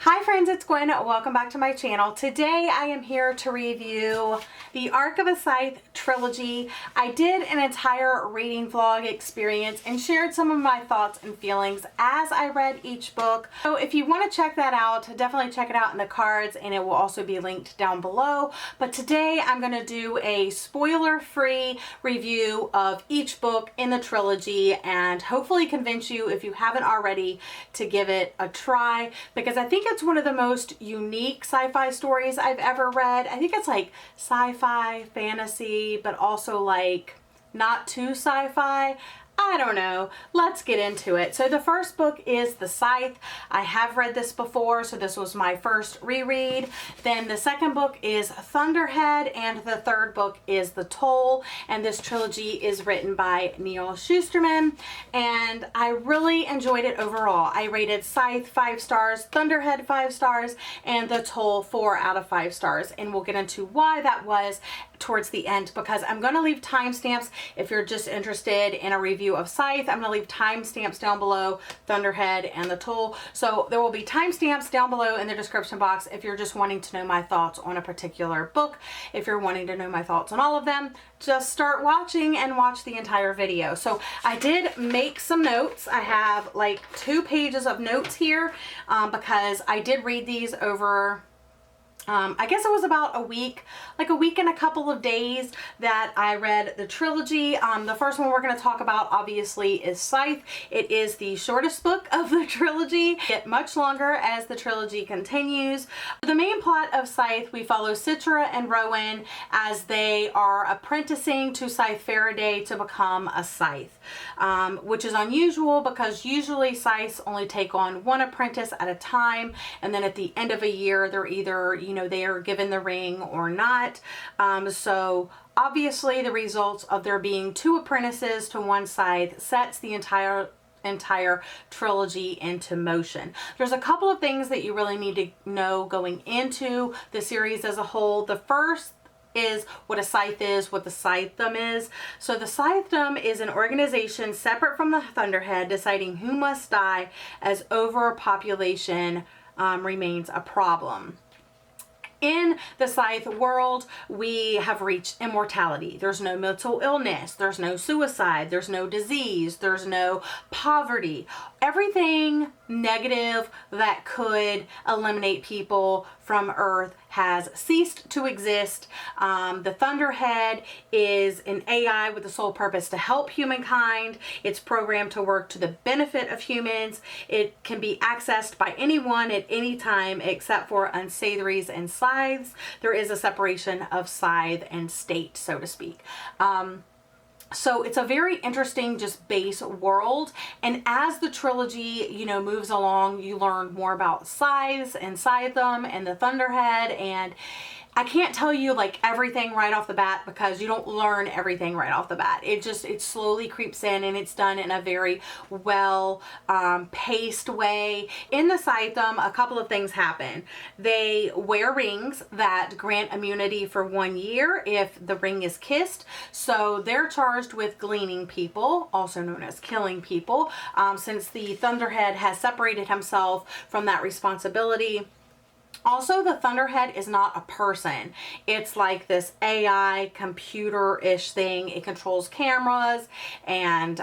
Hi friends, it's Gwen. Welcome back to my channel. Today I am here to review the Arc of a Scythe trilogy. I did an entire reading vlog experience and shared some of my thoughts and feelings as I read each book. So if you want to check that out, definitely check it out in the cards and it will also be linked down below. But today I'm going to do a spoiler-free review of each book in the trilogy and hopefully convince you, if you haven't already, to give it a try, because I think it's one of the most unique sci-fi stories I've ever read. I think it's like sci-fi, fantasy, but also like not too sci-fi. I don't know. Let's get into it. So the first book is The Scythe. I have read this before, so this was my first reread. Then the second book is Thunderhead, and the third book is The Toll. And this trilogy is written by Neil Shusterman, and I really enjoyed it overall. I rated Scythe 5 stars, Thunderhead 5 stars, and The Toll 4 out of 5 stars. And we'll get into why that was towards the end, because I'm going to leave timestamps if you're just interested in a review of Scythe. I'm going to leave timestamps down below, Thunderhead and The Toll. So there will be timestamps down below in the description box if you're just wanting to know my thoughts on a particular book. If you're wanting to know my thoughts on all of them, just start watching and watch the entire video. So I did make some notes. I have like 2 pages of notes here because I did read these over I guess it was about a week, like a week and a couple of days that I read the trilogy. The first one we're going to talk about obviously is Scythe. It is the shortest book of the trilogy. It much longer as the trilogy continues. The main plot of Scythe, we follow Citra and Rowan as they are apprenticing to Scythe Faraday to become a Scythe, which is unusual because usually Scythes only take on 1 apprentice at a time, and then at the end of a year they're either, they are given the ring or not. So obviously the results of there being 2 apprentices to 1 Scythe sets the entire trilogy into motion. There's a couple of things that you really need to know going into the series as a whole. The first is what a Scythe is, what the Scythedom is. So the Scythedom is an organization separate from the Thunderhead deciding who must die as overpopulation remains a problem. In the Scythe world, we have reached immortality. There's no mental illness, there's no suicide, there's no disease, there's no poverty. Everything negative that could eliminate people from Earth has ceased to exist. The Thunderhead is an AI with the sole purpose to help humankind. It's programmed to work to the benefit of humans. It can be accessed by anyone at any time except for unsavories and scythes. There is a separation of scythe and state, so to speak. So it's a very interesting just base world, and as the trilogy moves along, you learn more about Scythes and Scythedom and the Thunderhead, and I can't tell you like everything right off the bat because you don't learn everything right off the bat. It slowly creeps in, and it's done in a very well paced way. In the Scythedom, a couple of things happen. They wear rings that grant immunity for 1 year if the ring is kissed. So they're charged with gleaning people, also known as killing people, since the Thunderhead has separated himself from that responsibility. Also, the Thunderhead is not a person. It's like this AI computer-ish thing. It controls cameras and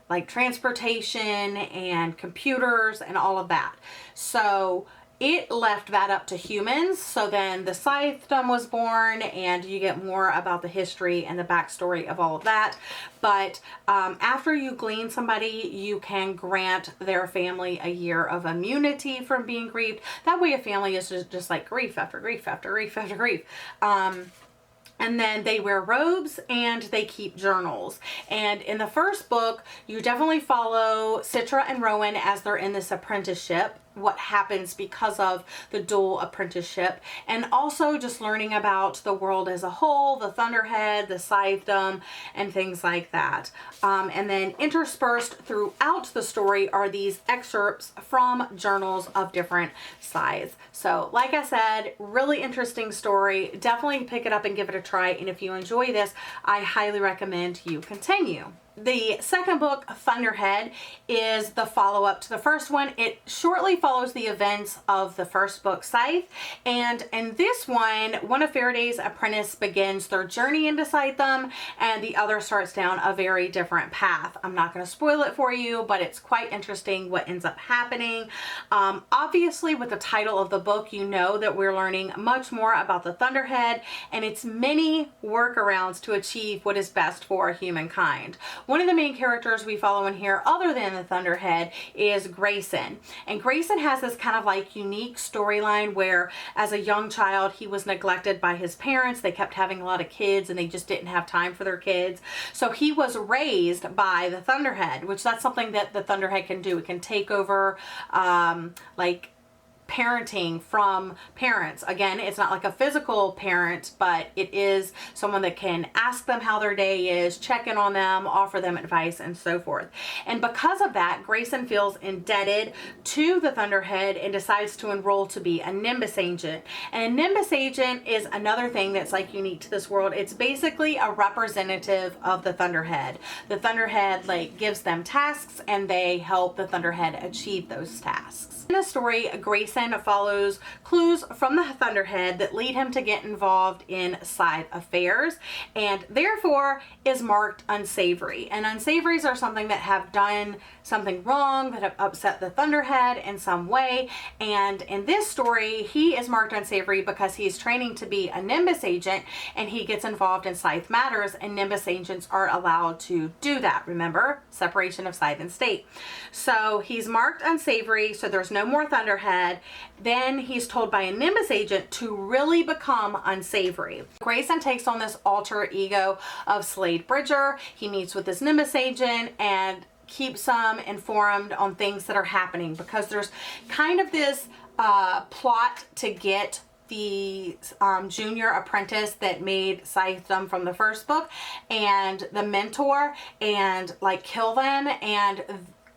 like transportation and computers and all of that. So it left that up to humans. So then the Scythedom was born, and you get more about the history and the backstory of all of that. But after you glean somebody, you can grant their family a year of immunity from being grieved. That way a family is just like grief after grief after grief after grief. And then they wear robes and they keep journals. And in the first book, you definitely follow Citra and Rowan as they're in this apprenticeship, what happens because of the dual apprenticeship, and also just learning about the world as a whole, the Thunderhead, the Scythedom, and things like that. And then interspersed throughout the story are these excerpts from journals of different Scythes. So like I said, really interesting story. Definitely pick it up and give it a try. And if you enjoy this, I highly recommend you continue. The second book, Thunderhead, is the follow-up to the first one. It shortly follows the events of the first book, Scythe, and in this one of Faraday's apprentice begins their journey into Scythe, and the other starts down a very different path. I'm not going to spoil it for you, but it's quite interesting what ends up happening. Obviously, with the title of the book, you know that we're learning much more about the Thunderhead and its many workarounds to achieve what is best for humankind. One of the main characters we follow in here, other than the Thunderhead, is Grayson. And Grayson has this kind of like unique storyline where as a young child, he was neglected by his parents. They kept having a lot of kids and they just didn't have time for their kids. So he was raised by the Thunderhead, which that's something that the Thunderhead can do. It can take over like parenting from parents. Again, it's not like a physical parent, but it is someone that can ask them how their day is, check in on them, offer them advice, and so forth. And because of that, Grayson feels indebted to the Thunderhead and decides to enroll to be a Nimbus agent. And a Nimbus agent is another thing that's like unique to this world. It's basically a representative of the Thunderhead. The Thunderhead like gives them tasks and they help the Thunderhead achieve those tasks. In the story, Grayson follows clues from the Thunderhead that lead him to get involved in Scythe affairs and therefore is marked unsavory. And unsavories are something that have done something wrong, that have upset the Thunderhead in some way. And in this story, he is marked unsavory because he's training to be a Nimbus agent and he gets involved in Scythe matters, and Nimbus agents are allowed to do that. Remember, separation of Scythe and state. So he's marked unsavory, so there's no more Thunderhead. Then he's told by a Nimbus agent to really become unsavory. Grayson takes on this alter ego of Slade Bridger. He meets with this Nimbus agent and keeps them informed on things that are happening, because there's kind of this plot to get the junior apprentice that made Scythe from the first book and the mentor and like kill them, and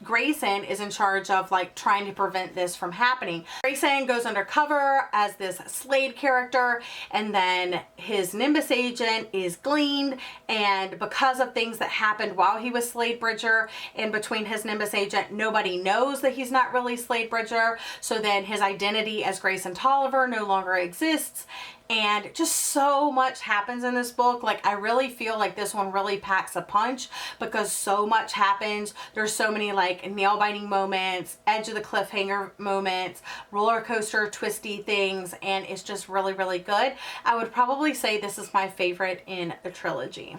Grayson is in charge of like trying to prevent this from happening. Grayson goes undercover as this Slade character, and then his Nimbus agent is gleaned, and because of things that happened while he was Slade Bridger in between his Nimbus agent, nobody knows that he's not really Slade Bridger, so then his identity as Grayson Tolliver no longer exists. And just so much happens in this book. Like, I really feel like this one really packs a punch because so much happens. There's so many like nail-biting moments, edge of the cliffhanger moments, roller coaster twisty things, and it's just really, really good. I would probably say this is my favorite in the trilogy.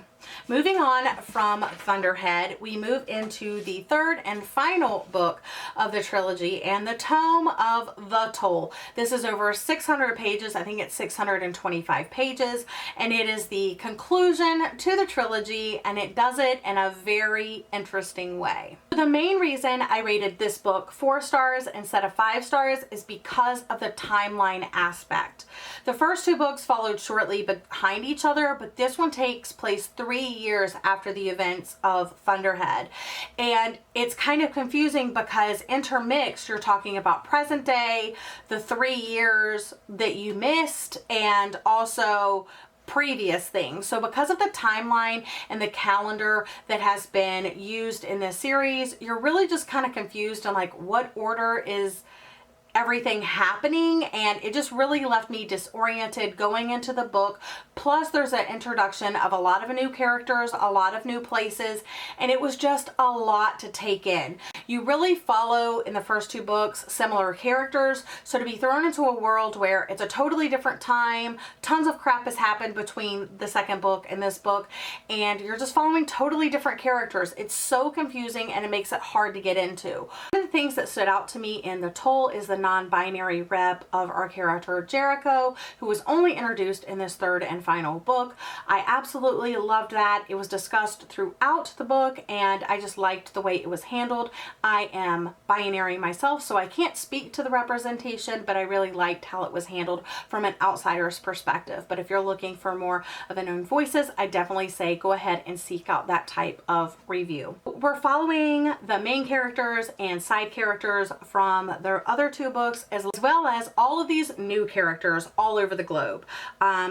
Moving on from Thunderhead, we move into the third and final book of the trilogy, and the Tome of the Toll. This is over 600 pages. I think it's 625 pages, and it is the conclusion to the trilogy, and it does it in a very interesting way. The main reason I rated this book 4 stars instead of 5 stars is because of the timeline aspect. The first 2 books followed shortly behind each other, but this one takes place 3 years after the events of Thunderhead. And it's kind of confusing because intermixed, you're talking about present day, the 3 years that you missed, and also previous things. So because of the timeline and the calendar that has been used in this series, you're really just kind of confused on like what order is everything happening, and it just really left me disoriented going into the book. Plus there's an introduction of a lot of new characters, a lot of new places, and it was just a lot to take in. You really follow in the first 2 books similar characters, so to be thrown into a world where it's a totally different time, tons of crap has happened between the second book and this book, and you're just following totally different characters. It's so confusing and it makes it hard to get into. One of the things that stood out to me in The Toll is the non-binary rep of our character Jericho, who was only introduced in this third and final book. I absolutely loved that. It was discussed throughout the book, and I just liked the way it was handled. I am binary myself, so I can't speak to the representation, but I really liked how it was handled from an outsider's perspective. But if you're looking for more of the known voices, I definitely say go ahead and seek out that type of review. We're following the main characters and side characters from their other 2 books books, as well as all of these new characters all over the globe.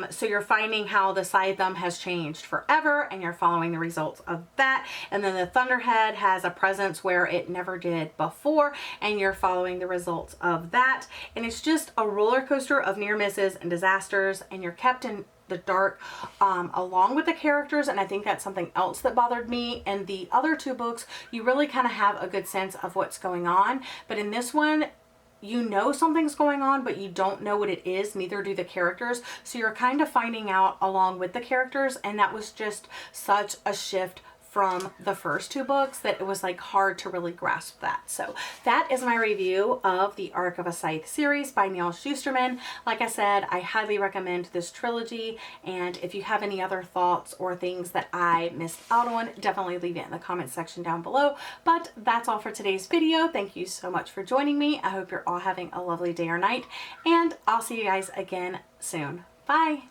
So you're finding how the Scythe has changed forever, and you're following the results of that. And then the Thunderhead has a presence where it never did before, and you're following the results of that. And it's just a roller coaster of near misses and disasters, and you're kept in the dark along with the characters. And I think that's something else that bothered me. In the other two books, you really kind of have a good sense of what's going on, but in this one, you know something's going on, but you don't know what it is, neither do the characters. So you're kind of finding out along with the characters, and that was just such a shift from the first two books that it was like hard to really grasp that. So that is my review of the Arc of a Scythe series by Neil Shusterman. Like I said, I highly recommend this trilogy, and if you have any other thoughts or things that I missed out on, definitely leave it in the comment section down below. But that's all for today's video. Thank you so much for joining me. I hope you're all having a lovely day or night, and I'll see you guys again soon. Bye!